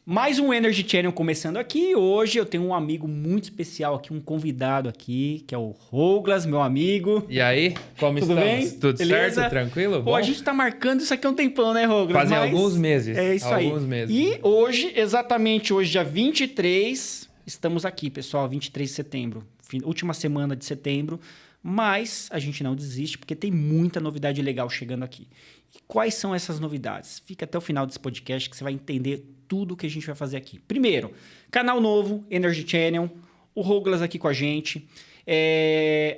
Mais um Energy Channel começando aqui. Hoje eu tenho um amigo muito especial aqui, um convidado aqui, que é o Douglas, meu amigo. E aí, como Tudo estamos? bem? Tudo Beleza? certo? Tranquilo? Pô, Bom? a gente tá marcando isso aqui há um tempão, né, Douglas? Fazem alguns meses. É isso alguns aí. meses. E hoje, exatamente hoje, dia 23, estamos aqui, pessoal, 23 de setembro. Última semana de setembro. Mas a gente não desiste, porque tem muita novidade legal chegando aqui. E quais são essas novidades? Fica até o final desse podcast que você vai entender tudo que a gente vai fazer aqui. Primeiro, canal novo, Energy Channel, o Douglas aqui com a gente.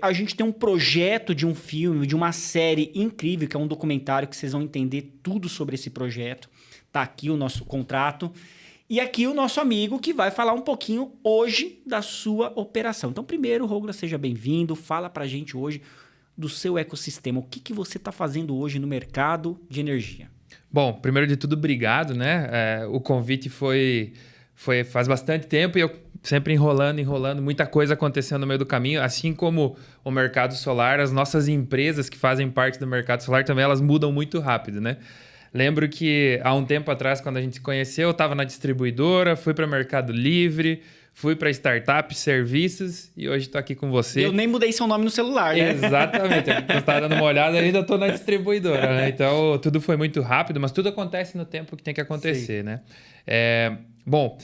A gente tem um projeto de um filme, de uma série incrível, que é um documentário que vocês vão entender tudo sobre esse projeto. Tá aqui o nosso contrato. E aqui o nosso amigo que vai falar um pouquinho hoje da sua operação. Então, primeiro, Douglas, seja bem-vindo. Fala pra gente hoje do seu ecossistema. O que você está fazendo hoje no mercado de energia? Bom, primeiro de tudo, obrigado, né? O convite foi faz bastante tempo e eu sempre enrolando, muita coisa acontecendo no meio do caminho. Assim como o mercado solar, as nossas empresas que fazem parte do mercado solar também, elas mudam muito rápido, né? Lembro que há um tempo atrás, quando a gente se conheceu, eu estava na distribuidora, fui para o Mercado Livre, fui para startup, serviços e hoje estou aqui com você. Eu nem mudei seu nome no celular, né? Exatamente. Eu estava dando uma olhada e ainda estou na distribuidora, né? Então, tudo foi muito rápido, mas tudo acontece no tempo que tem que acontecer, Sim. né? Bom,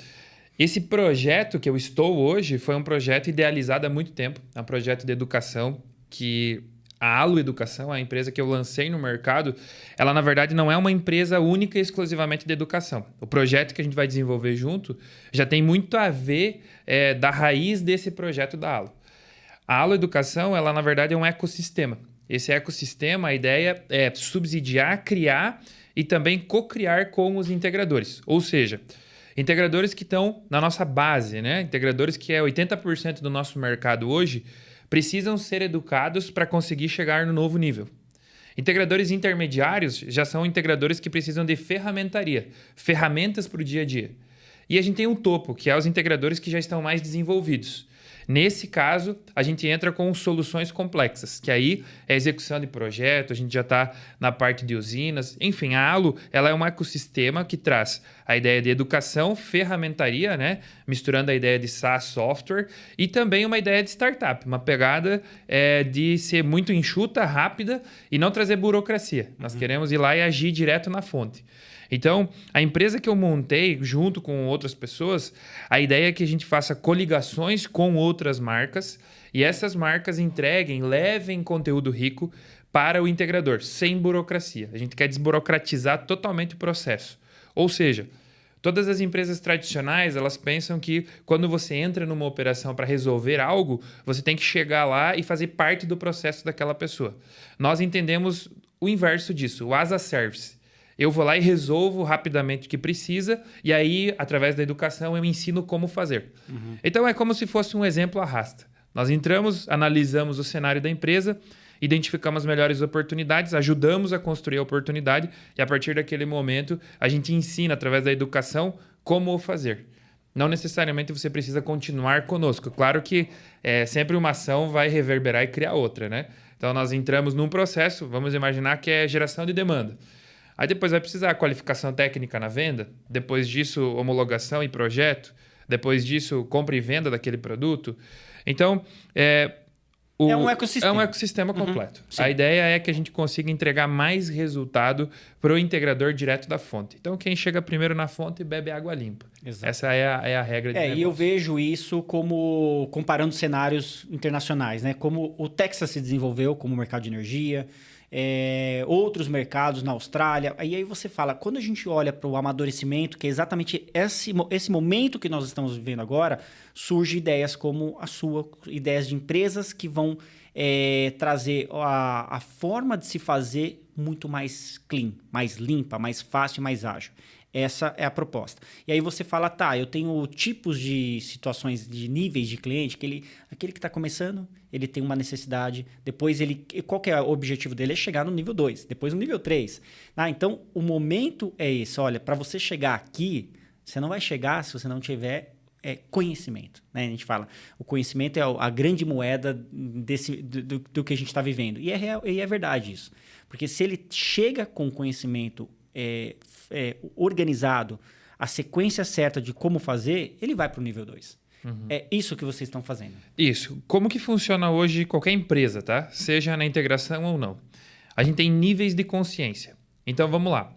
esse projeto que eu estou hoje foi um projeto idealizado há muito tempo. É um projeto de educação que... A Alo Educação, a empresa que eu lancei no mercado, ela na verdade não é uma empresa única e exclusivamente de educação. O projeto que a gente vai desenvolver junto já tem muito a ver da raiz desse projeto da Alo. A Alo Educação, ela na verdade é um ecossistema. Esse ecossistema, a ideia é subsidiar, criar e também co-criar com os integradores. Ou seja, integradores que estão na nossa base, né? Integradores que é 80% do nosso mercado hoje, precisam ser educados para conseguir chegar no novo nível. Integradores intermediários já são integradores que precisam de ferramentaria, ferramentas para o dia a dia. E a gente tem o topo, que é os integradores que já estão mais desenvolvidos. Nesse caso, a gente entra com soluções complexas, que aí é execução de projeto, a gente já está na parte de usinas. Enfim, a Alo ela é um ecossistema que traz a ideia de educação, ferramentaria, né? Misturando a ideia de SaaS software e também uma ideia de startup, uma pegada de ser muito enxuta, rápida e não trazer burocracia. Nós queremos ir lá e agir direto na fonte. Então, a empresa que eu montei junto com outras pessoas, a ideia é que a gente faça coligações com outras marcas e essas marcas entreguem, levem conteúdo rico para o integrador, sem burocracia. A gente quer desburocratizar totalmente o processo. Ou seja, todas as empresas tradicionais, elas pensam que quando você entra numa operação para resolver algo, você tem que chegar lá e fazer parte do processo daquela pessoa. Nós entendemos o inverso disso, o as a service. Eu vou lá e resolvo rapidamente o que precisa e aí, através da educação, eu ensino como fazer. Então, é como se fosse um exemplo arrasta. Nós entramos, analisamos o cenário da empresa, identificamos as melhores oportunidades, ajudamos a construir a oportunidade e, a partir daquele momento, a gente ensina, através da educação, como fazer. Não necessariamente você precisa continuar conosco. Claro que sempre uma ação vai reverberar e criar outra, né? Então, nós entramos num processo, vamos imaginar que é geração de demanda. Aí depois vai precisar qualificação técnica na venda, depois disso homologação e projeto, depois disso compra e venda daquele produto. Então, é um ecossistema. É um ecossistema completo. Sim. A ideia é que a gente consiga entregar mais resultado para o integrador direto da fonte. Então, quem chega primeiro na fonte bebe água limpa. Exato. Essa é a regra de negócio. E eu vejo isso como comparando cenários internacionais, né? Como o Texas se desenvolveu como mercado de energia, outros mercados na Austrália. Aí você fala, quando a gente olha para o amadurecimento, que é exatamente esse momento que nós estamos vivendo agora, surgem ideias como a sua, ideias de empresas que vão trazer a forma de se fazer muito mais clean, mais limpa, mais fácil, mais ágil. Essa é a proposta. E aí você fala, tá, eu tenho tipos de situações, de níveis de cliente, aquele que está começando, ele tem uma necessidade, depois qual que é o objetivo dele? É chegar no nível 2, depois no nível 3. Então, o momento é esse, olha, para você chegar aqui, você não vai chegar se você não tiver conhecimento, né? A gente fala, o conhecimento é a grande moeda do que a gente está vivendo. E é verdade isso. Porque se ele chega com conhecimento organizado, a sequência certa de como fazer, ele vai para o nível 2. É isso que vocês estão fazendo. Isso. Como que funciona hoje qualquer empresa, tá? Seja na integração ou não. A gente tem níveis de consciência. Então, vamos lá.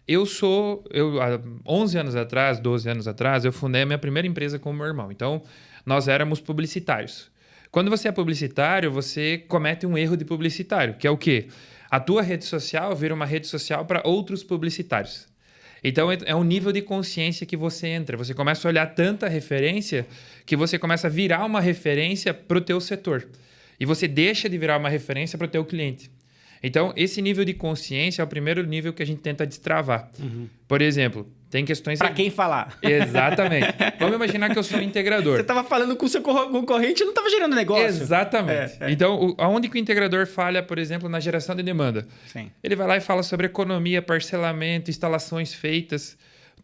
Há 11 anos atrás, 12 anos atrás, eu fundei a minha primeira empresa com o meu irmão. Então, nós éramos publicitários. Quando você é publicitário, você comete um erro de publicitário, que é o quê? A tua rede social vira uma rede social para outros publicitários. Então, é um nível de consciência que você entra. Você começa a olhar tanta referência que você começa a virar uma referência para o teu setor. E você deixa de virar uma referência para o teu cliente. Então, esse nível de consciência é o primeiro nível que a gente tenta destravar. Por exemplo, tem questões... Para quem falar. Exatamente. Vamos imaginar que eu sou um integrador. Você estava falando com o seu concorrente e não estava gerando negócio. Exatamente. Então, aonde que o integrador falha, por exemplo, na geração de demanda? Sim. Ele vai lá e fala sobre economia, parcelamento, instalações feitas.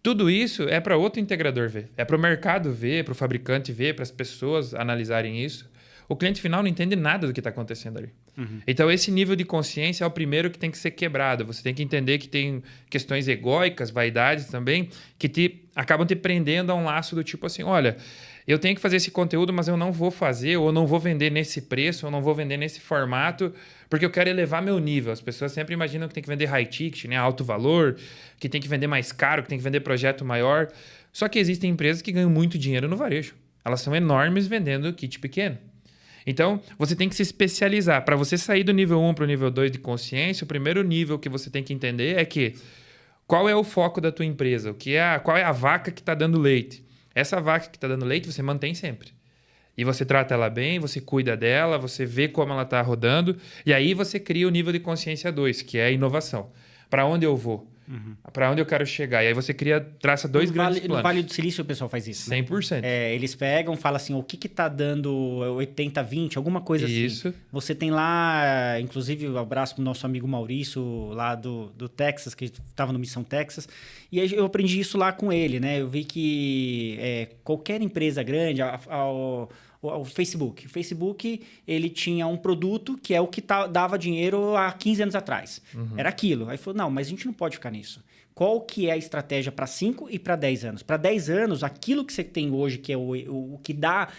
Tudo isso é para outro integrador ver. É para o mercado ver, para o fabricante ver, para as pessoas analisarem isso. O cliente final não entende nada do que está acontecendo ali. Então, esse nível de consciência é o primeiro que tem que ser quebrado. Você tem que entender que tem questões egóicas, vaidades também, que acabam te prendendo a um laço do tipo assim, olha, eu tenho que fazer esse conteúdo, mas eu não vou fazer, ou não vou vender nesse preço, ou não vou vender nesse formato, porque eu quero elevar meu nível. As pessoas sempre imaginam que tem que vender high ticket, né, alto valor, que tem que vender mais caro, que tem que vender projeto maior. Só que existem empresas que ganham muito dinheiro no varejo. Elas são enormes vendendo kit pequeno. Então, você tem que se especializar. Para você sair do nível 1 para o nível 2 de consciência, o primeiro nível que você tem que entender é que qual é o foco da tua empresa? Qual é a vaca que está dando leite? Essa vaca que está dando leite, você mantém sempre. E você trata ela bem, você cuida dela, você vê como ela está rodando. E aí você cria o nível de consciência 2, que é a inovação. Para onde eu vou? Para onde eu quero chegar? E aí você traça dois grandes planos. No Vale do Silício o pessoal faz isso. 100%. Eles pegam, falam assim, o que está dando 80-20, alguma coisa Isso. assim. Você tem lá, inclusive, um abraço para o nosso amigo Maurício, lá do Texas, que estava no Missão Texas. E aí eu aprendi isso lá com ele, né? Eu vi que qualquer empresa grande, o Facebook. O Facebook, ele tinha um produto que é o que dava dinheiro há 15 anos atrás. Era aquilo. Aí falou, não, mas a gente não pode ficar nisso. Qual que é a estratégia para 5 e para 10 anos? Para 10 anos, aquilo que você tem hoje, que é o que dá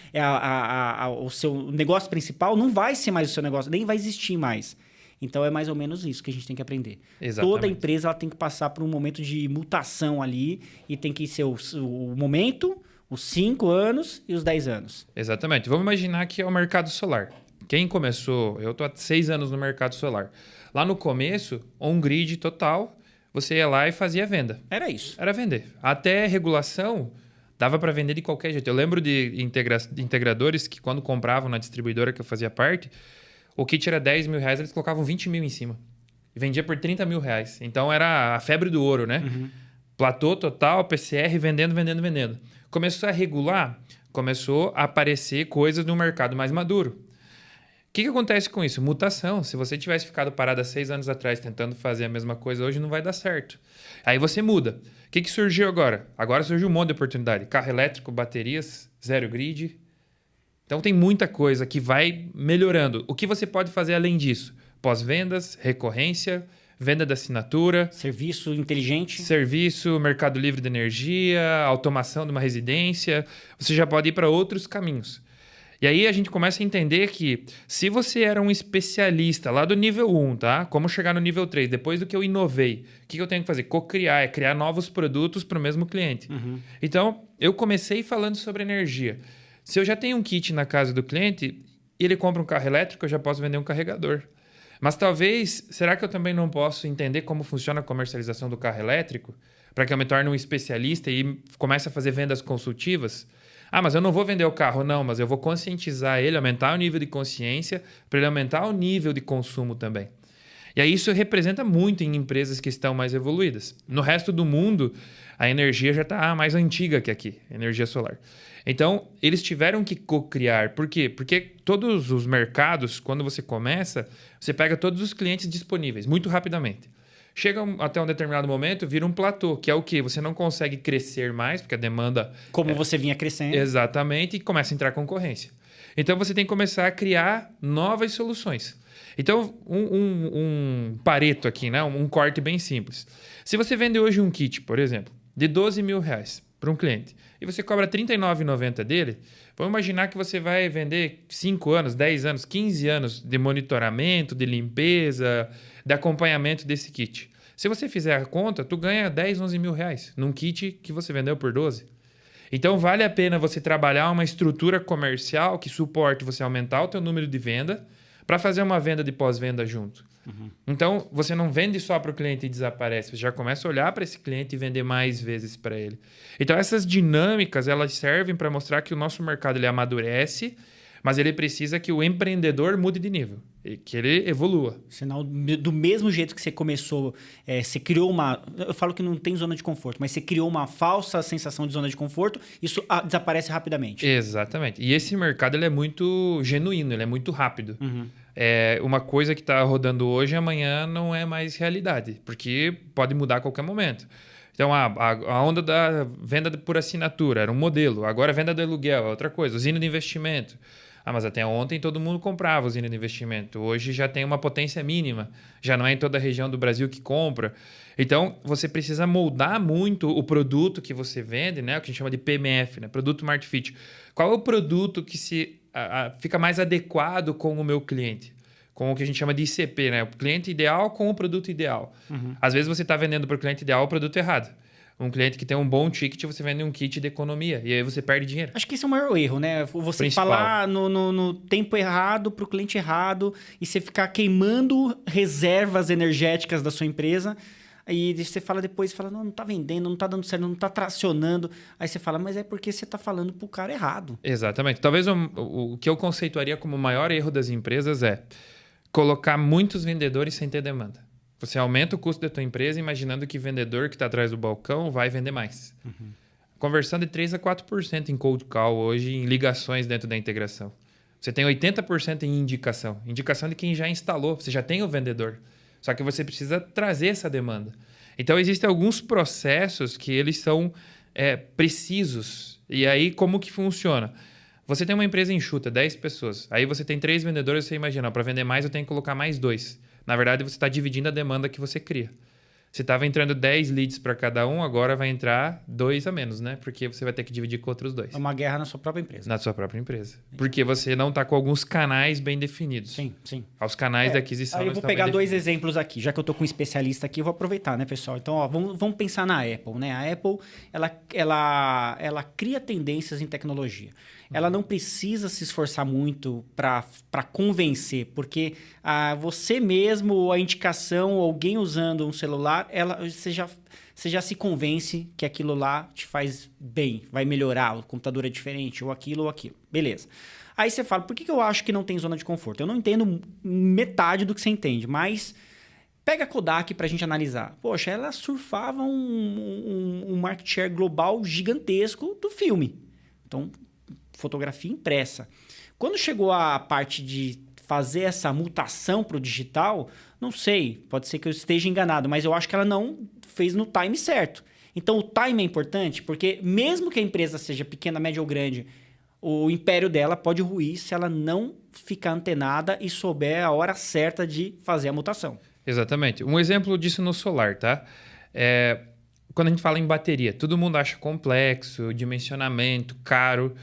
o seu negócio principal, não vai ser mais o seu negócio, nem vai existir mais. Então, é mais ou menos isso que a gente tem que aprender. Exatamente. Toda empresa ela tem que passar por um momento de mutação ali e tem que ser o momento... Os 5 anos e os 10 anos. Exatamente. Vamos imaginar que é o mercado solar. Quem começou... Eu estou há 6 anos no mercado solar. Lá no começo, on-grid total, você ia lá e fazia venda. Era isso. Era vender. Até regulação, dava para vender de qualquer jeito. Eu lembro de integradores que quando compravam na distribuidora que eu fazia parte, o kit era 10 mil reais, eles colocavam 20 mil em cima. E vendia por 30 mil reais. Então era a febre do ouro, né? Platô total, PCR, vendendo. Começou a regular, começou a aparecer coisas no mercado mais maduro. O que acontece com isso? Mutação. Se você tivesse ficado parado há 6 anos atrás tentando fazer a mesma coisa, hoje não vai dar certo. Aí você muda. O que surgiu agora? Agora surgiu um monte de oportunidade. Carro elétrico, baterias, zero grid. Então tem muita coisa que vai melhorando. O que você pode fazer além disso? Pós-vendas, recorrência, venda da assinatura. Serviço inteligente. Serviço, mercado livre de energia, automação de uma residência. Você já pode ir para outros caminhos. E aí a gente começa a entender que se você era um especialista lá do nível 1, tá? Como chegar no nível 3, depois do que eu inovei, o que eu tenho que fazer? Co-criar, é criar novos produtos para o mesmo cliente. Então, eu comecei falando sobre energia. Se eu já tenho um kit na casa do cliente e ele compra um carro elétrico, eu já posso vender um carregador. Mas talvez, será que eu também não posso entender como funciona a comercialização do carro elétrico para que eu me torne um especialista e comece a fazer vendas consultivas? Ah, mas eu não vou vender o carro, não, mas eu vou conscientizar ele, aumentar o nível de consciência para ele aumentar o nível de consumo também. E aí isso representa muito em empresas que estão mais evoluídas. No resto do mundo, a energia já está mais antiga que aqui, energia solar. Então, eles tiveram que co-criar. Por quê? Porque todos os mercados, quando você começa, você pega todos os clientes disponíveis muito rapidamente. Chega até um determinado momento, vira um platô, que é o quê? Você não consegue crescer mais, porque a demanda... Como você vinha crescendo. Exatamente, e começa a entrar concorrência. Então, você tem que começar a criar novas soluções. Então, um pareto aqui, né? Um corte bem simples. Se você vende hoje um kit, por exemplo, de R$12.000 para um cliente e você cobra R$39,90 dele, vamos imaginar que você vai vender 5 anos, 10 anos, 15 anos de monitoramento, de limpeza, de acompanhamento desse kit. Se você fizer a conta, tu ganha 10, 11 mil reais num kit que você vendeu por 12. Então, vale a pena você trabalhar uma estrutura comercial que suporte você aumentar o teu número de venda para fazer uma venda de pós-venda junto. Então, você não vende só para o cliente e desaparece. Você já começa a olhar para esse cliente e vender mais vezes para ele. Então, essas dinâmicas, elas servem para mostrar que o nosso mercado ele amadurece, mas ele precisa que o empreendedor mude de nível, que ele evolua. Senão, do mesmo jeito que você começou, você criou uma... Eu falo que não tem zona de conforto, mas você criou uma falsa sensação de zona de conforto, isso desaparece rapidamente. Exatamente. E esse mercado ele é muito genuíno, ele é muito rápido. Uma coisa que está rodando hoje, amanhã não é mais realidade, porque pode mudar a qualquer momento. Então, a onda da venda por assinatura era um modelo. Agora, a venda de aluguel é outra coisa. Usina de investimento. Mas até ontem todo mundo comprava usina de investimento. Hoje já tem uma potência mínima. Já não é em toda a região do Brasil que compra. Então, você precisa moldar muito o produto que você vende, né? O que a gente chama de PMF, né? Produto Market Fit. Qual é o produto que fica mais adequado com o meu cliente? Com o que a gente chama de ICP, né? O cliente ideal com o produto ideal. Às vezes você está vendendo para o cliente ideal o produto errado. Um cliente que tem um bom ticket, você vende um kit de economia. E aí você perde dinheiro. Acho que esse é o maior erro, né? Você Principal. Falar no tempo errado, para o cliente errado, e você ficar queimando reservas energéticas da sua empresa. Aí você fala depois, não está vendendo, não está dando certo, não está tracionando. Aí você fala, mas é porque você está falando para o cara errado. Exatamente. Talvez o que eu conceituaria como o maior erro das empresas é colocar muitos vendedores sem ter demanda. Você aumenta o custo da tua empresa imaginando que o vendedor que está atrás do balcão vai vender mais. Conversão de 3% a 4% em cold call hoje, em ligações dentro da integração. Você tem 80% em indicação. Indicação de quem já instalou. Você já tem o vendedor. Só que você precisa trazer essa demanda. Então, existem alguns processos que eles são precisos. E aí, como que funciona? Você tem uma empresa enxuta, 10 pessoas. Aí você tem 3 vendedores, você imagina, para vender mais eu tenho que colocar mais 2. Na verdade, você está dividindo a demanda que você cria. Se estava entrando 10 leads para cada um, agora vai entrar 2 a menos, né? Porque você vai ter que dividir com outros 2. É uma guerra na sua própria empresa. Na sua própria empresa. Porque você não está com alguns canais bem definidos. Sim, sim. Os canais de aquisição. Aí eu vou pegar 2 exemplos aqui. Já que eu estou com um especialista aqui, eu vou aproveitar, né, pessoal? Então, vamos pensar na Apple, né? A Apple, ela cria tendências em tecnologia. Ela não precisa se esforçar muito para convencer, porque você mesmo, ou a indicação, ou alguém usando um celular, você já se convence que aquilo lá te faz bem, vai melhorar, o computador é diferente, ou aquilo. Beleza. Aí você fala, por que eu acho que não tem zona de conforto? Eu não entendo metade do que você entende, mas pega a Kodak para a gente analisar. Poxa, ela surfava um market share global gigantesco do filme. Então, fotografia impressa. Quando chegou a parte de fazer essa mutação para o digital, não sei, pode ser que eu esteja enganado, mas eu acho que ela não fez no time certo. Então, o time é importante, porque mesmo que a empresa seja pequena, média ou grande, o império dela pode ruir se ela não ficar antenada e souber a hora certa de fazer a mutação. Exatamente. Um exemplo disso no solar, tá? Quando a gente fala em bateria, todo mundo acha complexo, dimensionamento, caro.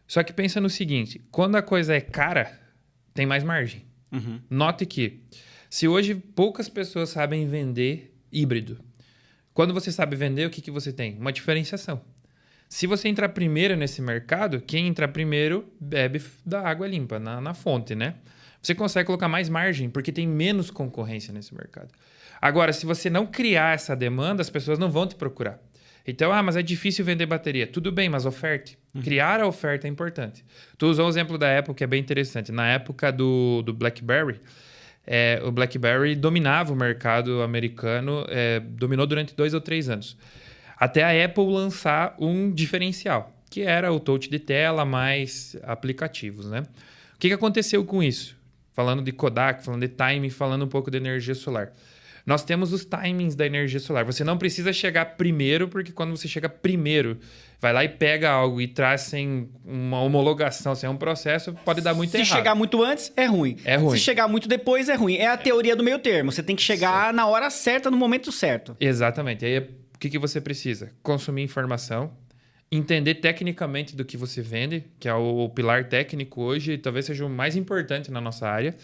Só que pensa no seguinte, quando a coisa é cara, tem mais margem. Note que, se hoje poucas pessoas sabem vender híbrido, quando você sabe vender, o que você tem? Uma diferenciação. Se você entrar primeiro nesse mercado, quem entrar primeiro bebe da água limpa, na fonte, né? Você consegue colocar mais margem, porque tem menos concorrência nesse mercado. Agora, se você não criar essa demanda, as pessoas não vão te procurar. Então, mas é difícil vender bateria. Tudo bem, mas oferte. Criar a oferta é importante. Tu usou o exemplo da Apple, que é bem interessante. Na época do BlackBerry, o BlackBerry dominava o mercado americano, dominou durante 2 ou 3 anos. Até a Apple lançar um diferencial, que era o touch de tela mais aplicativos, né? O que aconteceu com isso? Falando de Kodak, falando de timing, falando um pouco de energia solar. Nós temos os timings da energia solar. Você não precisa chegar primeiro, porque quando você chega primeiro, vai lá e pega algo e traz sem uma homologação, sem um processo, pode dar muito errado. Se chegar muito antes, é ruim. É ruim. Se chegar muito depois, é ruim. É a teoria do meio termo. Você tem que chegar na hora certa, no momento certo. Exatamente. Aí, o que você precisa? Consumir informação, entender tecnicamente do que você vende, que é o pilar técnico hoje, talvez seja o mais importante na nossa área.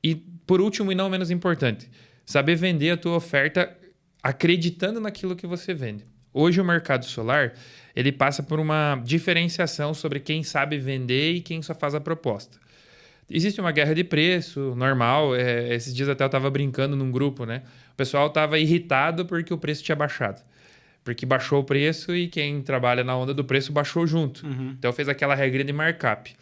E, por último e não menos importante, saber vender a tua oferta acreditando naquilo que você vende. Hoje o mercado solar, ele passa por uma diferenciação sobre quem sabe vender e quem só faz a proposta. Existe uma guerra de preço, normal. Esses dias até eu estava brincando num grupo, né? O pessoal estava irritado porque o preço tinha baixado. Porque baixou o preço e quem trabalha na onda do preço baixou junto. Uhum. Então fez aquela regra de markup.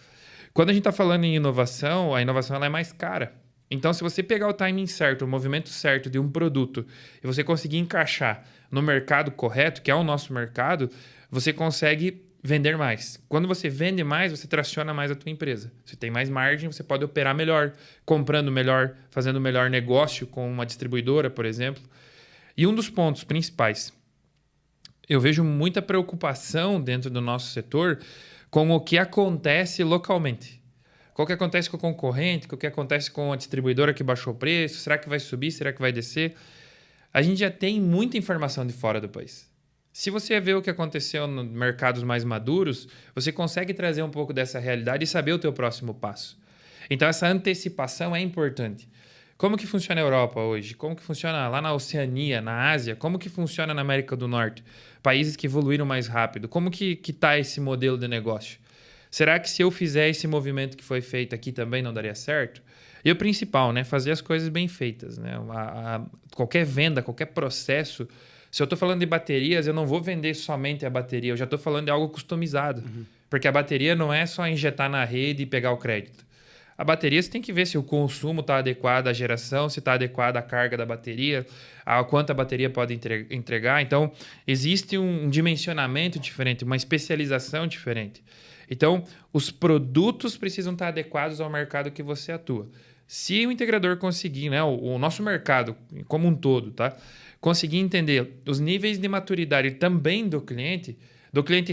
Quando a gente está falando em inovação, a inovação ela é mais cara. Então, se você pegar o timing certo, o movimento certo de um produto e você conseguir encaixar no mercado correto, que é o nosso mercado, você consegue vender mais. Quando você vende mais, você traciona mais a tua empresa. Você tem mais margem, você pode operar melhor, comprando melhor, fazendo melhor negócio com uma distribuidora, por exemplo. E um dos pontos principais, eu vejo muita preocupação dentro do nosso setor com o que acontece localmente. O que acontece com o concorrente, o que acontece com a distribuidora que baixou o preço, será que vai subir, será que vai descer? A gente já tem muita informação de fora do país. Se você vê o que aconteceu nos mercados mais maduros, você consegue trazer um pouco dessa realidade e saber o teu próximo passo. Então, essa antecipação é importante. Como que funciona a Europa hoje? Como que funciona lá na Oceania, na Ásia? Como que funciona na América do Norte? Países que evoluíram mais rápido. Como que está esse modelo de negócio? Será que se eu fizer esse movimento que foi feito aqui também não daria certo? E o principal, né? Fazer as coisas bem feitas, né? Qualquer venda, qualquer processo. Se eu estou falando de baterias, eu não vou vender somente a bateria. Eu já estou falando de algo customizado. Uhum. Porque a bateria não é só injetar na rede e pegar o crédito. A bateria você tem que ver se o consumo está adequado à geração, se está adequado à carga da bateria, a quanto a bateria pode entregar. Então, existe um dimensionamento diferente, uma especialização diferente. Então, os produtos precisam estar adequados ao mercado que você atua. Se o integrador conseguir, né, o nosso mercado como um todo, tá, conseguir entender os níveis de maturidade também do cliente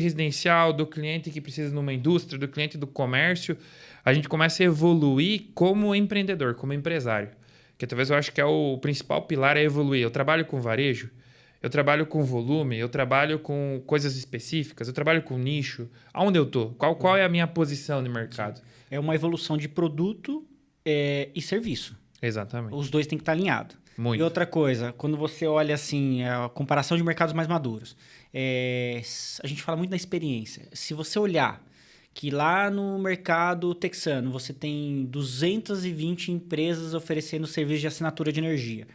residencial, do cliente que precisa numa indústria, do cliente do comércio, a gente começa a evoluir como empreendedor, como empresário. Que talvez eu acho que é o principal pilar é evoluir. Eu trabalho com varejo, eu trabalho com volume, eu trabalho com coisas específicas, eu trabalho com nicho. Aonde eu estou? Qual é a minha posição de mercado? É uma evolução de produto e serviço. Exatamente. Os dois têm que estar alinhados. Muito. E outra coisa, quando você olha assim, a comparação de mercados mais maduros, a gente fala muito da experiência. Se você olhar que lá no mercado texano você tem 220 empresas oferecendo serviço de assinatura de energia,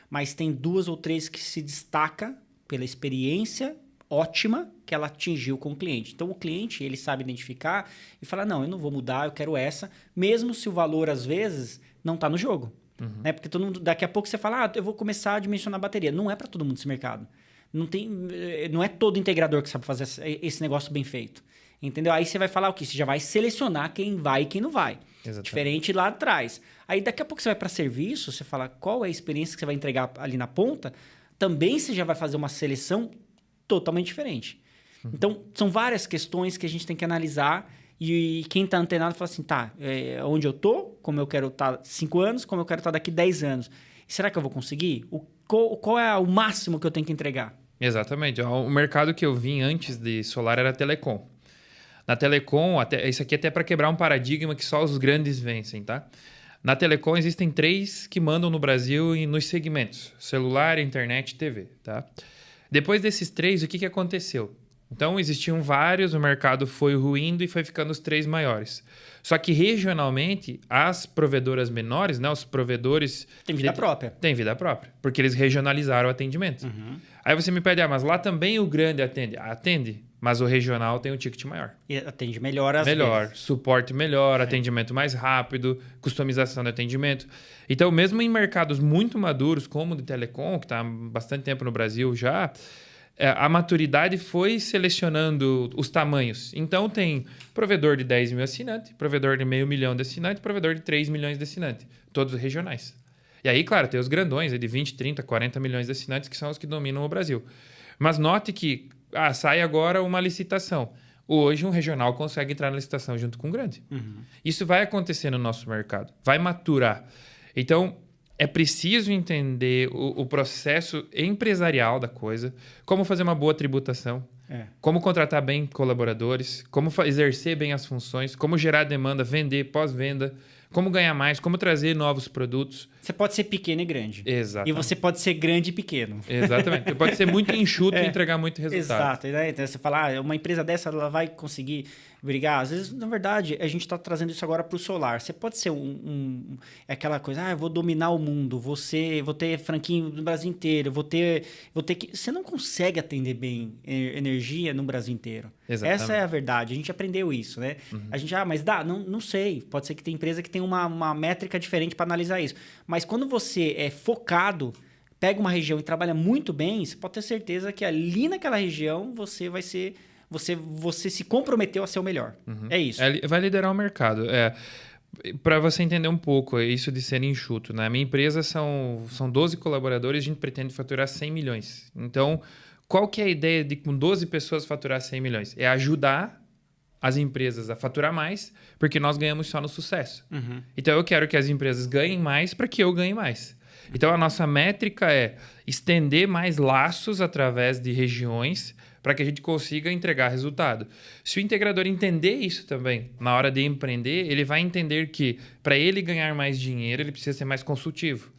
mas tem 2 ou 3 que se destaca pela experiência ótima que ela atingiu com o cliente. Então, o cliente ele sabe identificar e falar, não, eu não vou mudar, eu quero essa, mesmo se o valor, às vezes, não está no jogo. Uhum. Né? Porque todo mundo, daqui a pouco você fala, eu vou começar a dimensionar a bateria. Não é para todo mundo esse mercado. Não é todo integrador que sabe fazer esse negócio bem feito. Entendeu? Aí você vai falar o quê? Você já vai selecionar quem vai e quem não vai. Exatamente. Diferente lá atrás. Aí daqui a pouco você vai para serviço, você fala qual é a experiência que você vai entregar ali na ponta, também você já vai fazer uma seleção totalmente diferente. Uhum. Então, são várias questões que a gente tem que analisar e quem está antenado fala assim, tá, onde eu tô, como eu quero estar 5 anos, como eu quero estar daqui 10 anos. E será que eu vou conseguir? Qual é o máximo que eu tenho que entregar? Exatamente. O mercado que eu vim antes de solar era telecom. Na telecom, isso aqui até para quebrar um paradigma que só os grandes vencem, tá? Na telecom existem 3 que mandam no Brasil e nos segmentos: celular, internet e TV, tá? Depois desses 3, o que aconteceu? Então, existiam vários, o mercado foi ruindo e foi ficando os 3 maiores. Só que regionalmente, as provedoras menores, né, os provedores... Tem vida própria. Tem vida própria, porque eles regionalizaram o atendimento. Uhum. Aí você me pede, mas lá também o grande atende. Atende, mas o regional tem um ticket maior. E atende melhor às melhor, vezes. Suporte melhor, atendimento mais rápido, customização do atendimento. Então, mesmo em mercados muito maduros, como o de telecom, que está há bastante tempo no Brasil já... a maturidade foi selecionando os tamanhos. Então, tem provedor de 10 mil assinantes, provedor de 500 mil de assinantes, provedor de 3 milhões de assinantes. Todos regionais. E aí, claro, tem os grandões, de 20, 30, 40 milhões de assinantes, que são os que dominam o Brasil. Mas note que sai agora uma licitação. Hoje, um regional consegue entrar na licitação junto com um grande. Uhum. Isso vai acontecer no nosso mercado. Vai maturar. Então, é preciso entender o processo empresarial da coisa, como fazer uma boa tributação, como contratar bem colaboradores, como exercer bem as funções, como gerar demanda, vender, pós-venda, como ganhar mais, como trazer novos produtos. Você pode ser pequeno e grande. Exatamente. E você pode ser grande e pequeno. Exatamente. Você pode ser muito enxuto e entregar muito resultado. Exato. Né? Então, você fala, uma empresa dessa ela vai conseguir brigar. Às vezes, na verdade, a gente está trazendo isso agora para o solar. Você pode ser aquela coisa, eu vou dominar o mundo, vou ter franquinho no Brasil inteiro, vou ter que... Você não consegue atender bem energia no Brasil inteiro. Exatamente. Essa é a verdade. A gente aprendeu isso, né? A gente, mas dá? Não sei. Pode ser que tem empresa que tem uma métrica diferente para analisar isso. Mas quando você é focado, pega uma região e trabalha muito bem, você pode ter certeza que ali naquela região você vai ser... Você se comprometeu a ser o melhor. É isso. Vai liderar o mercado. Para você entender um pouco isso de ser enxuto, né? A minha empresa são 12 colaboradores, a gente pretende faturar 100 milhões. Então, qual que é a ideia de com 12 pessoas faturar 100 milhões? É ajudar as empresas a faturar mais, porque nós ganhamos só no sucesso. Então, eu quero que as empresas ganhem mais para que eu ganhe mais. Então, a nossa métrica é estender mais laços através de regiões para que a gente consiga entregar resultado. Se o integrador entender isso também, na hora de empreender, ele vai entender que para ele ganhar mais dinheiro, ele precisa ser mais consultivo.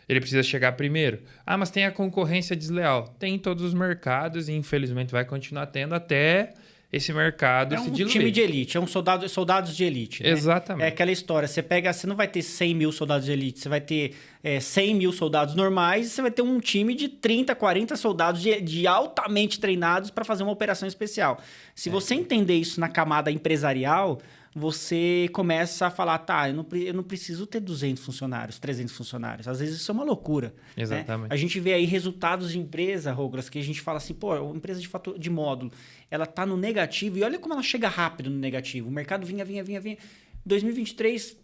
Ele precisa chegar primeiro. Mas tem a concorrência desleal. Tem em todos os mercados e, infelizmente, vai continuar tendo até esse mercado se diluir. É um time de elite, é um soldados de elite. Né? Exatamente. É aquela história, você não vai ter 100 mil soldados de elite, você vai ter 100 mil soldados normais e você vai ter um time de 30, 40 soldados de altamente treinados para fazer uma operação especial. Se você entender isso na camada empresarial, você começa a falar, eu não preciso ter 200 funcionários, 300 funcionários. Às vezes isso é uma loucura. Exatamente. Né? A gente vê aí resultados de empresa, Douglas, que a gente fala assim, a empresa de módulo, ela tá no negativo e olha como ela chega rápido no negativo. O mercado vinha. 2023,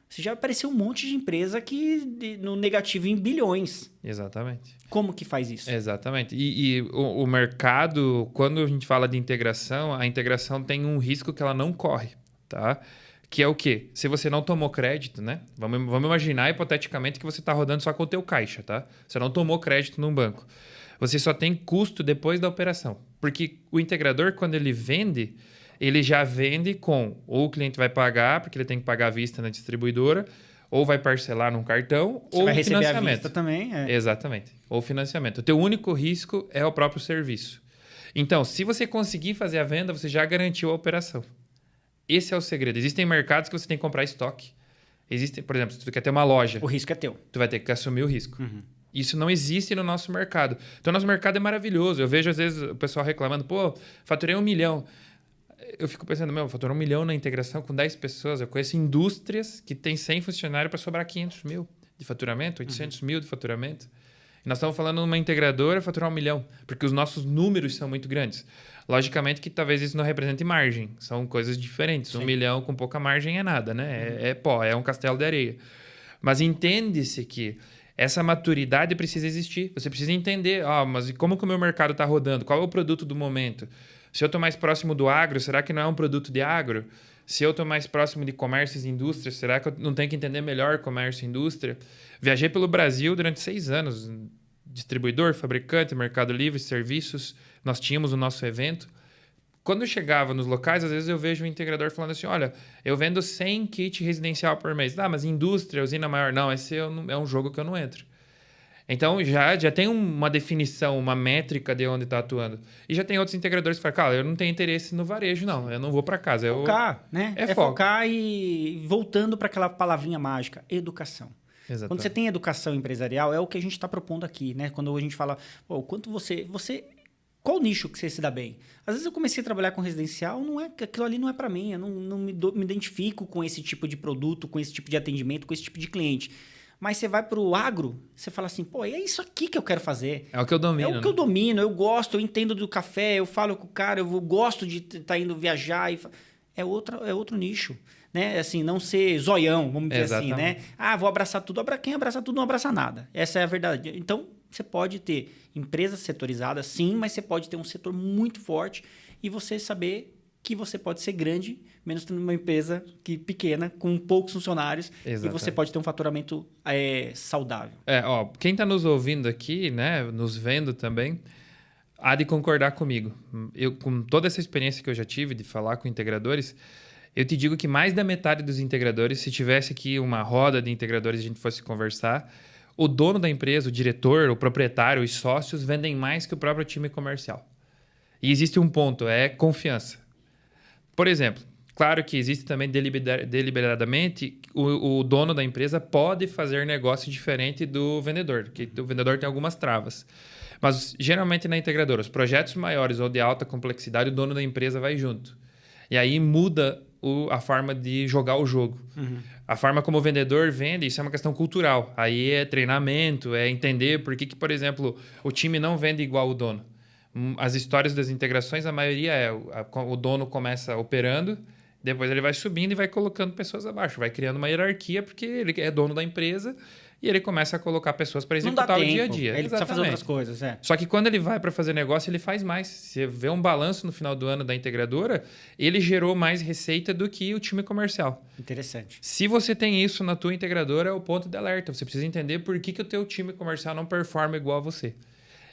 você já apareceu um monte de empresa que no negativo em bilhões. Exatamente. Como que faz isso? Exatamente. E o mercado, quando a gente fala de integração, a integração tem um risco que ela não corre. Tá? Que é o quê? Se você não tomou crédito, né? Vamos imaginar hipoteticamente que você está rodando só com o teu caixa, tá? Você não tomou crédito num banco. Você só tem custo depois da operação. Porque o integrador, quando ele vende, ele já vende com ou o cliente vai pagar, porque ele tem que pagar à vista na distribuidora, ou vai parcelar num cartão, você ou vai receber financiamento. À vista também. Exatamente. Ou financiamento. O teu único risco é o próprio serviço. Então, se você conseguir fazer a venda, você já garantiu a operação. Esse é o segredo. Existem mercados que você tem que comprar estoque. Por exemplo, se tu quer ter uma loja... O risco é teu. Tu vai ter que assumir o risco. Isso não existe no nosso mercado. Então, nosso mercado é maravilhoso. Eu vejo, às vezes, o pessoal reclamando, faturei 1 milhão. Eu fico pensando, faturou 1 milhão na integração com 10 pessoas. Eu conheço indústrias que têm 100 funcionários para sobrar 500 mil de faturamento, 800 mil de faturamento. E nós estamos falando de uma integradora faturar 1 milhão, porque os nossos números são muito grandes. Logicamente que talvez isso não represente margem. São coisas diferentes. Sim. 1 milhão com pouca margem é nada, né? É pó, é um castelo de areia. Mas entende-se que essa maturidade precisa existir. Você precisa entender, mas como que o meu mercado está rodando? Qual é o produto do momento? Se eu estou mais próximo do agro, será que não é um produto de agro? Se eu estou mais próximo de comércios e indústrias, será que eu não tenho que entender melhor comércio e indústria? Viajei pelo Brasil durante 6 anos. Distribuidor, fabricante, Mercado Livre, serviços. Nós tínhamos o nosso evento. Quando eu chegava nos locais, às vezes eu vejo um integrador falando assim, olha, eu vendo 100 kits residencial por mês. Mas indústria, usina maior. Não, esse é um jogo que eu não entro. Então, já tem uma definição, uma métrica de onde está atuando. E já tem outros integradores que falam, cara, eu não tenho interesse no varejo, não. Eu não vou para casa. Focar, né? É focar e voltando para aquela palavrinha mágica, educação. Exatamente. Quando você tem educação empresarial, é o que a gente está propondo aqui, né? Quando a gente fala, quanto você... Qual nicho que você se dá bem? Às vezes eu comecei a trabalhar com residencial, aquilo ali não é para mim. Eu não me identifico com esse tipo de produto, com esse tipo de atendimento, com esse tipo de cliente. Mas você vai para o agro, você fala assim, é isso aqui que eu quero fazer. É o que eu domino. É o que eu domino, eu gosto, eu entendo do café, eu falo com o cara, eu gosto de estar indo viajar. É outro nicho, né? Assim, não ser zoião, vamos dizer assim, né? Vou abraçar tudo. Quem abraça tudo não abraça nada. Essa é a verdade. Então, você pode ter empresas setorizadas, sim, mas você pode ter um setor muito forte e você saber que você pode ser grande, menos tendo uma empresa pequena, com poucos funcionários, Exatamente. e você pode ter um faturamento saudável. Quem está nos ouvindo aqui, né, nos vendo também, há de concordar comigo. Eu, com toda essa experiência que eu já tive de falar com integradores, eu te digo que mais da metade dos integradores, se tivesse aqui uma roda de integradores e a gente fosse conversar, o dono da empresa, o diretor, o proprietário, os sócios vendem mais que o próprio time comercial. E existe um ponto, é confiança. Por exemplo, claro que existe também deliberadamente, o dono da empresa pode fazer negócio diferente do vendedor, porque o vendedor tem algumas travas. Mas geralmente na integradora, os projetos maiores ou de alta complexidade, o dono da empresa vai junto. E aí muda a forma de jogar o jogo. Uhum. A forma como o vendedor vende, isso é uma questão cultural. Aí é treinamento, é entender por que, por exemplo, o time não vende igual o dono. As histórias das integrações, a maioria o dono começa operando, depois ele vai subindo e vai colocando pessoas abaixo. Vai criando uma hierarquia porque ele é dono da empresa e ele começa a colocar pessoas para executar o dia a dia. Ele precisa fazer outras coisas, Só que quando ele vai para fazer negócio, ele faz mais. Você vê um balanço no final do ano da integradora, ele gerou mais receita do que o time comercial. Interessante. Se você tem isso na tua integradora, é o ponto de alerta. Você precisa entender por que o teu time comercial não performa igual a você.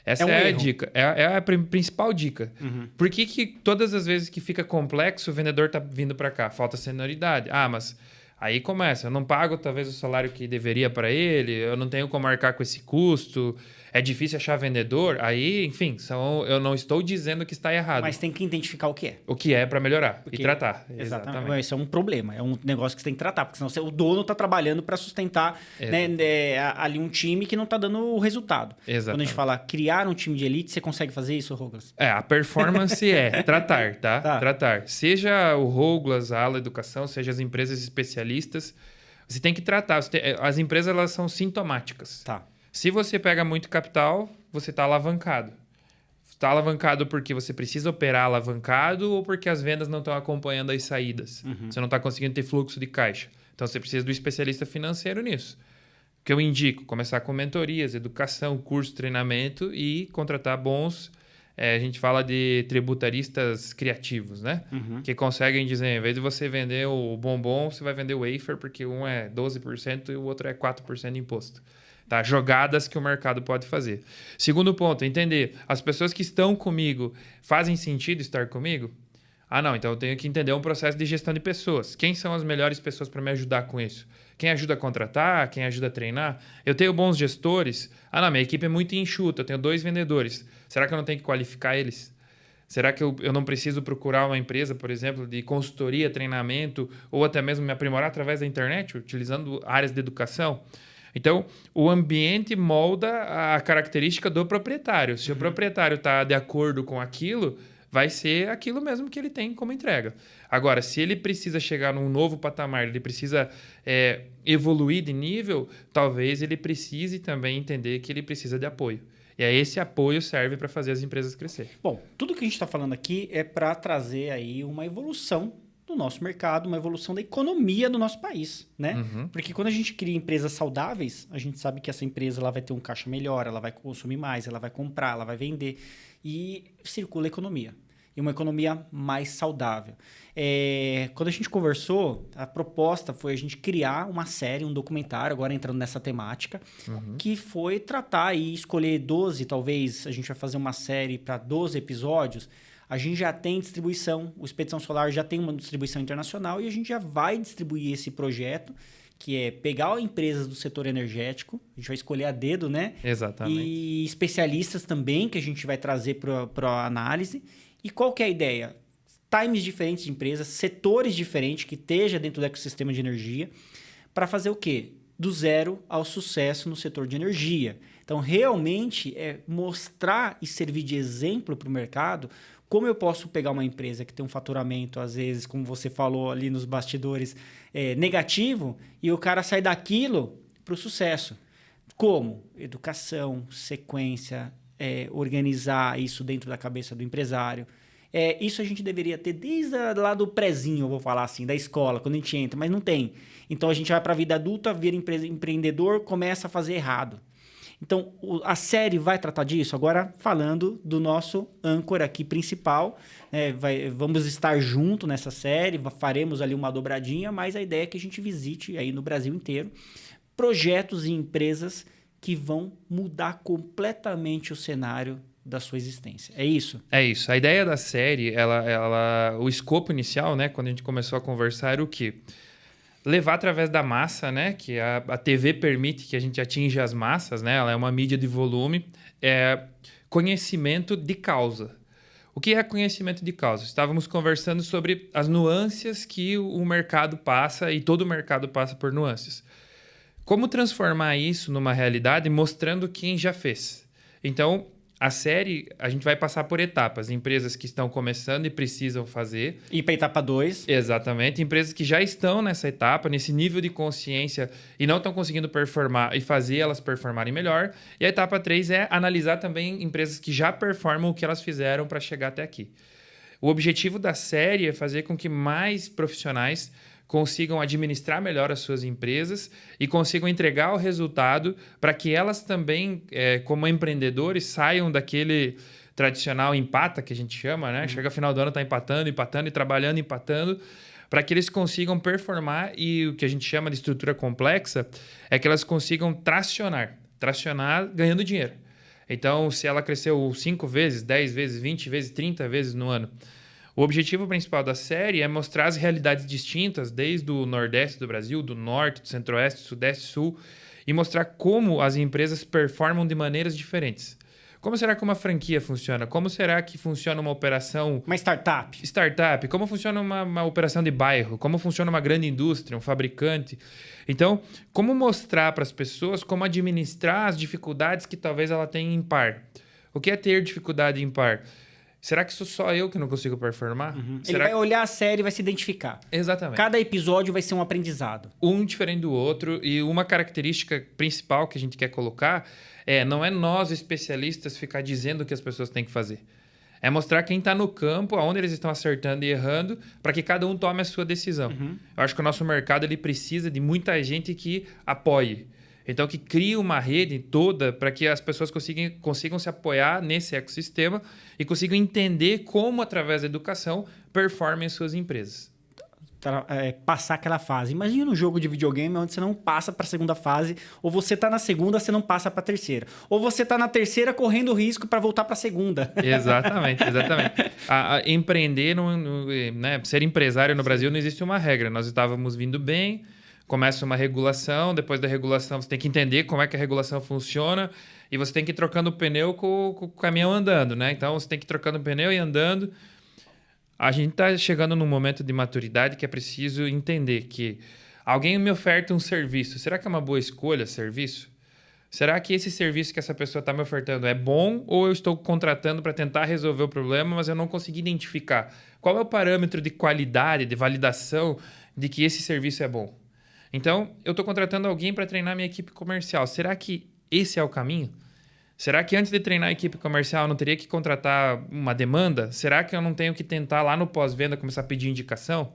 Essa é a dica. É a principal dica. Uhum. Por que todas as vezes que fica complexo, o vendedor está vindo para cá? Falta senioridade. mas... Aí começa, eu não pago talvez o salário que deveria para ele, eu não tenho como arcar com esse custo, é difícil achar vendedor. Aí, enfim, eu não estou dizendo que está errado. Mas tem que identificar o que é. O que é para melhorar e tratar. Exatamente. Isso é um problema, é um negócio que você tem que tratar, porque senão o dono está trabalhando para sustentar ali um time que não está dando o resultado. Exatamente. Quando a gente fala criar um time de elite, você consegue fazer isso, Rouglas? A performance é tratar, tá? Tratar. Seja o Rouglas, a Ala Educação, seja as empresas especialistas, você tem que tratar. As empresas, elas são sintomáticas. Tá. Se você pega muito capital, você está alavancado. Está alavancado porque você precisa operar alavancado ou porque as vendas não estão acompanhando as saídas. Uhum. Você não está conseguindo ter fluxo de caixa. Então, você precisa do especialista financeiro nisso. O que eu indico? Começar com mentorias, educação, curso, treinamento e contratar bons... a gente fala de tributaristas criativos, né? Uhum. Que conseguem dizer, em vez de você vender o bombom, você vai vender o wafer, porque um é 12% e o outro é 4% de imposto. Tá? Jogadas que o mercado pode fazer. Segundo ponto, entender. As pessoas que estão comigo fazem sentido estar comigo? Não, então eu tenho que entender um processo de gestão de pessoas. Quem são as melhores pessoas para me ajudar com isso? Quem ajuda a contratar? Quem ajuda a treinar? Eu tenho bons gestores? Minha equipe é muito enxuta, eu tenho 2 vendedores. Será que eu não tenho que qualificar eles? Será que eu não preciso procurar uma empresa, por exemplo, de consultoria, treinamento, ou até mesmo me aprimorar através da internet, utilizando áreas de educação? Então, o ambiente molda a característica do proprietário. Se o proprietário está de acordo com aquilo, vai ser aquilo mesmo que ele tem como entrega. Agora, se ele precisa chegar num novo patamar, ele precisa evoluir de nível, talvez ele precise também entender que ele precisa de apoio. E aí esse apoio serve para fazer as empresas crescer. Bom, tudo que a gente está falando aqui é para trazer aí uma evolução do nosso mercado, uma evolução da economia do nosso país, né? Uhum. Porque quando a gente cria empresas saudáveis, a gente sabe que essa empresa ela vai ter um caixa melhor, ela vai consumir mais, ela vai comprar, ela vai vender e circula a economia. E uma economia mais saudável. Quando a gente conversou, a proposta foi a gente criar uma série, um documentário, agora entrando nessa temática, que foi tratar e escolher 12, talvez a gente vai fazer uma série para 12 episódios. A gente já tem distribuição, o Expedição Solar já tem uma distribuição internacional e a gente já vai distribuir esse projeto, que é pegar empresas do setor energético, a gente vai escolher a dedo, né? Exatamente. E especialistas também, que a gente vai trazer para a análise. E qual que é a ideia? Times diferentes de empresas, setores diferentes que esteja dentro do ecossistema de energia, para fazer o quê? Do zero ao sucesso no setor de energia. Então, realmente, é mostrar e servir de exemplo para o mercado como eu posso pegar uma empresa que tem um faturamento, às vezes, como você falou ali nos bastidores, negativo, e o cara sai daquilo para o sucesso. Como? Educação, sequência, organizar isso dentro da cabeça do empresário. Isso a gente deveria ter desde lá do prezinho, eu vou falar assim, da escola, quando a gente entra, mas não tem. Então, a gente vai para a vida adulta, vira empreendedor, começa a fazer errado. Então, a série vai tratar disso. Agora, falando do nosso âncora aqui principal, vamos estar junto nessa série, faremos ali uma dobradinha, mas a ideia é que a gente visite aí no Brasil inteiro projetos e empresas que vão mudar completamente o cenário da sua existência. É isso? É isso. A ideia da série, o escopo inicial, né, quando a gente começou a conversar, era o quê? Levar através da massa, né, que a TV permite que a gente atinja as massas, né, ela é uma mídia de volume, conhecimento de causa. O que é conhecimento de causa? Estávamos conversando sobre as nuances que o mercado passa e todo o mercado passa por nuances. Como transformar isso numa realidade mostrando quem já fez? Então, a série, a gente vai passar por etapas. Empresas que estão começando e precisam fazer. E para etapa 2. Exatamente. Empresas que já estão nessa etapa, nesse nível de consciência e não estão conseguindo performar e fazer elas performarem melhor. E a etapa 3 é analisar também empresas que já performam o que elas fizeram para chegar até aqui. O objetivo da série é fazer com que mais profissionais consigam administrar melhor as suas empresas e consigam entregar o resultado para que elas também, como empreendedores, saiam daquele tradicional empata que a gente chama, né? Chega final do ano, está empatando e trabalhando, empatando, para que eles consigam performar e o que a gente chama de estrutura complexa é que elas consigam tracionar ganhando dinheiro. Então, se ela cresceu 5 vezes, 10 vezes, 20 vezes, 30 vezes no ano, o objetivo principal da série é mostrar as realidades distintas, desde o Nordeste do Brasil, do Norte, do Centro-Oeste, Sudeste, Sul, e mostrar como as empresas performam de maneiras diferentes. Como será que uma franquia funciona? Como será que funciona uma operação... Uma startup. Startup. Como funciona uma operação de bairro? Como funciona uma grande indústria, um fabricante? Então, como mostrar para as pessoas como administrar as dificuldades que talvez ela tenha em par? O que é ter dificuldade em par? Será que sou só eu que não consigo performar? Ele vai olhar a série e vai se identificar. Exatamente. Cada episódio vai ser um aprendizado. Um diferente do outro. E uma característica principal que a gente quer colocar não é nós, especialistas, ficar dizendo o que as pessoas têm que fazer. É mostrar quem está no campo, aonde eles estão acertando e errando, para que cada um tome a sua decisão. Eu acho que o nosso mercado ele precisa de muita gente que apoie. Então, que crie uma rede toda para que as pessoas consigam se apoiar nesse ecossistema e consigam entender como, através da educação, performem suas empresas. Passar aquela fase. Imagina um jogo de videogame onde você não passa para a segunda fase, ou você está na segunda, você não passa para a terceira. Ou você está na terceira correndo risco para voltar para a segunda. Exatamente. Empreender, ser empresário no Brasil não existe uma regra. Nós estávamos vindo bem... Começa uma regulação, depois da regulação você tem que entender como é que a regulação funciona e você tem que ir trocando o pneu com o caminhão andando, né? Então, você tem que ir trocando o pneu e andando. A gente está chegando num momento de maturidade que é preciso entender que alguém me oferta um serviço. Será que é uma boa escolha serviço? Será que esse serviço que essa pessoa está me ofertando é bom ou eu estou contratando para tentar resolver o problema, mas eu não consegui identificar? Qual é o parâmetro de qualidade, de validação de que esse serviço é bom? Então, eu estou contratando alguém para treinar minha equipe comercial. Será que esse é o caminho? Será que antes de treinar a equipe comercial eu não teria que contratar uma demanda? Será que eu não tenho que tentar lá no pós-venda começar a pedir indicação?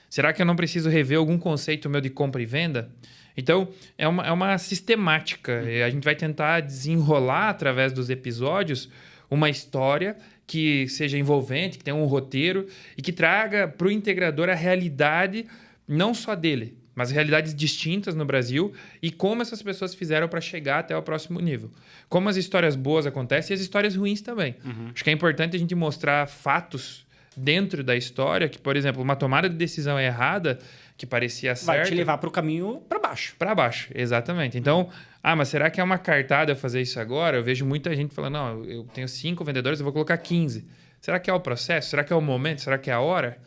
Será que eu não preciso rever algum conceito meu de compra e venda? Então, é uma sistemática. A gente vai tentar desenrolar através dos episódios uma história que seja envolvente, que tenha um roteiro e que traga para o integrador a realidade não só dele, mas realidades distintas no Brasil e como essas pessoas fizeram para chegar até o próximo nível. Como as histórias boas acontecem e as histórias ruins também. Acho que é importante a gente mostrar fatos dentro da história que, por exemplo, uma tomada de decisão errada que parecia certa... Vai te levar para o caminho para baixo. Para baixo, exatamente. Então, mas será que é uma cartada eu fazer isso agora? Eu vejo muita gente falando, não, eu tenho 5 vendedores, eu vou colocar 15. Será que é o processo? Será que é o momento? Será que é a hora?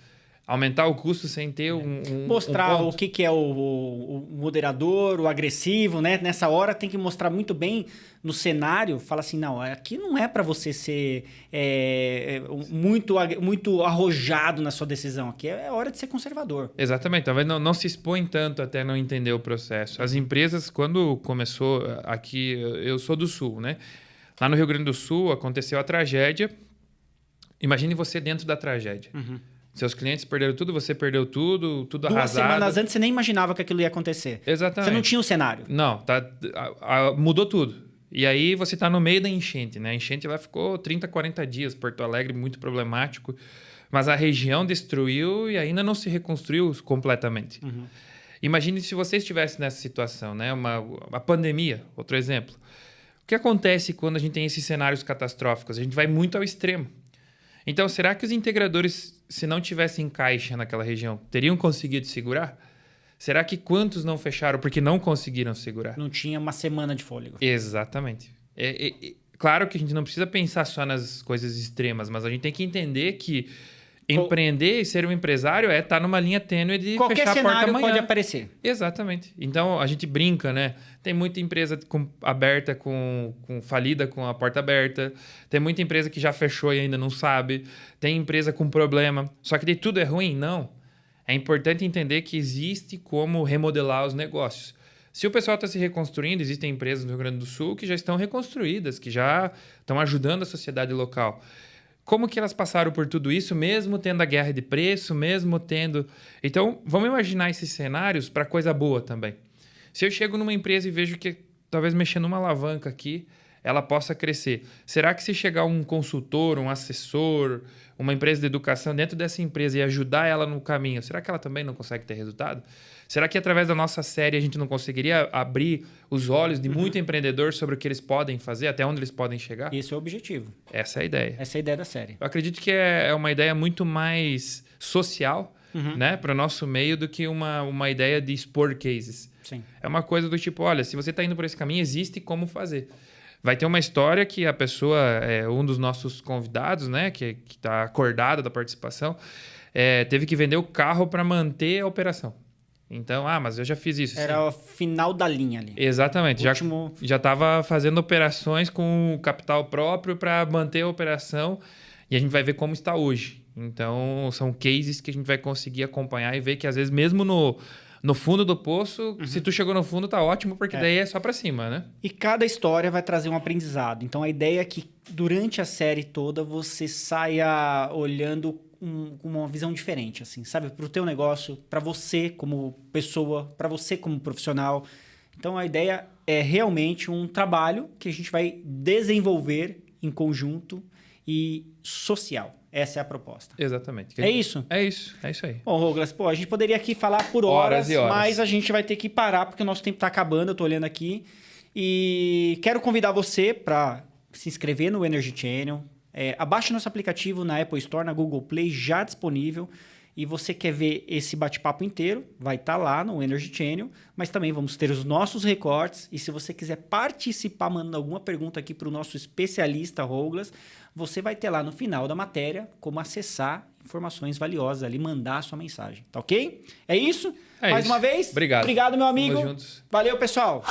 Aumentar o custo sem ter mostrar o que é o moderador, o agressivo, né? Nessa hora tem que mostrar muito bem no cenário. Fala assim, não, aqui não é para você ser muito arrojado na sua decisão. Aqui é hora de ser conservador. Exatamente. Talvez não se expõe tanto até não entender o processo. As empresas, quando começou aqui... Eu sou do Sul, né? Lá no Rio Grande do Sul aconteceu a tragédia. Imagine você dentro da tragédia. Seus clientes perderam tudo, você perdeu tudo arrasado. 2 semanas antes você nem imaginava que aquilo ia acontecer. Exatamente. Você não tinha o cenário. Não, mudou tudo. E aí você está no meio da enchente, né? A enchente lá ficou 30, 40 dias, Porto Alegre muito problemático, mas a região destruiu e ainda não se reconstruiu completamente. Uhum. Imagine se você estivesse nessa situação, né? A pandemia, outro exemplo. O que acontece quando a gente tem esses cenários catastróficos? A gente vai muito ao extremo. Então, será que os integradores, se não tivessem caixa naquela região, teriam conseguido segurar? Será que quantos não fecharam porque não conseguiram segurar? Não tinha uma semana de fôlego. Exatamente. Claro que a gente não precisa pensar só nas coisas extremas, mas a gente tem que entender que empreender e ser um empresário é estar numa linha tênue de fechar a porta amanhã. Qualquer cenário pode aparecer. Exatamente. Então, a gente brinca, né? Tem muita empresa aberta, falida com a porta aberta. Tem muita empresa que já fechou e ainda não sabe. Tem empresa com problema. Só que de tudo é ruim? Não. É importante entender que existe como remodelar os negócios. Se o pessoal está se reconstruindo, existem empresas no Rio Grande do Sul que já estão reconstruídas, que já estão ajudando a sociedade local. Como que elas passaram por tudo isso, mesmo tendo a guerra de preço, mesmo tendo... Então, vamos imaginar esses cenários para coisa boa também. Se eu chego numa empresa e vejo que talvez mexendo numa alavanca aqui, ela possa crescer. Será que se chegar um consultor, um assessor, uma empresa de educação dentro dessa empresa e ajudar ela no caminho, será que ela também não consegue ter resultado? Será que através da nossa série a gente não conseguiria abrir os olhos de muito empreendedor sobre o que eles podem fazer, até onde eles podem chegar? Esse é o objetivo. Essa é a ideia. Essa é a ideia da série. Eu acredito que é uma ideia muito mais social, né, para o nosso meio do que uma ideia de expor cases. Sim. É uma coisa do tipo, olha, se você está indo por esse caminho, existe como fazer. Vai ter uma história que a pessoa, um dos nossos convidados, né, que está acordado da participação, teve que vender o carro para manter a operação. Então, mas eu já fiz isso. Era o final da linha ali. Exatamente. Já estava fazendo operações com capital próprio para manter a operação e a gente vai ver como está hoje. Então, são cases que a gente vai conseguir acompanhar e ver que, às vezes, mesmo no fundo do poço, se tu chegou no fundo, tá ótimo, porque daí é só para cima, né? E cada história vai trazer um aprendizado. Então, a ideia é que, durante a série toda, você saia olhando com uma visão diferente, assim, sabe? Para o teu negócio, para você como pessoa, para você como profissional. Então, a ideia é realmente um trabalho que a gente vai desenvolver em conjunto e social. Essa é a proposta. Exatamente. É isso? É isso aí. Bom, Douglas, a gente poderia aqui falar por horas, e horas, mas a gente vai ter que parar porque o nosso tempo está acabando, eu estou olhando aqui. E quero convidar você para se inscrever no Energy Channel. Abaixe nosso aplicativo na Apple Store, na Google Play, já disponível. E você quer ver esse bate-papo inteiro, vai estar lá no Energy Channel. Mas também vamos ter os nossos recortes. E se você quiser participar, mandando alguma pergunta aqui para o nosso especialista, Douglas, você vai ter lá no final da matéria como acessar informações valiosas ali, mandar a sua mensagem. Tá ok? É isso? Mais uma vez? Obrigado. Obrigado, meu amigo. Tamo juntos. Valeu, pessoal.